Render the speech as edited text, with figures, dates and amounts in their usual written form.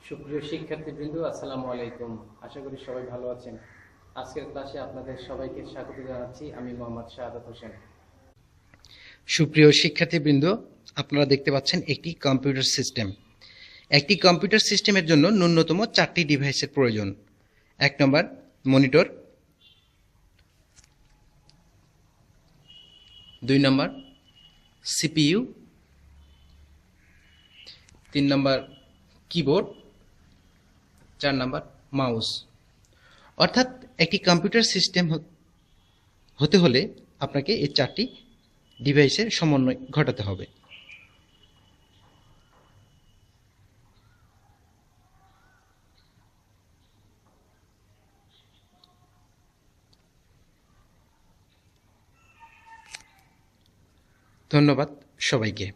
সুপ্রিয় শিক্ষার্থীবৃন্দ, আসসালামু আলাইকুম। আশা করি সবাই ভালো আছেন। আজকের ক্লাসে আপনাদের সবাইকে স্বাগত জানাচ্ছি। আমি মোহাম্মদ শাহাদাত হোসেন। সুপ্রিয় শিক্ষার্থীবৃন্দ, আপনারা দেখতে পাচ্ছেন একটি কম্পিউটার সিস্টেম। একটি কম্পিউটার সিস্টেমের জন্য ন্যূনতম 4টি ডিভাইসের প্রয়োজন। 1 নম্বর মনিটর, 2 নম্বর সিপিইউ, 3 নম্বর কিবোর্ড, 4 নম্বর মাউস। অর্থাৎ একটি কম্পিউটার সিস্টেম হতে হলে আপনাকে এই 4টি ডিভাইসের সমন্বয় ঘটাতে হবে। ধন্যবাদ সবাইকে।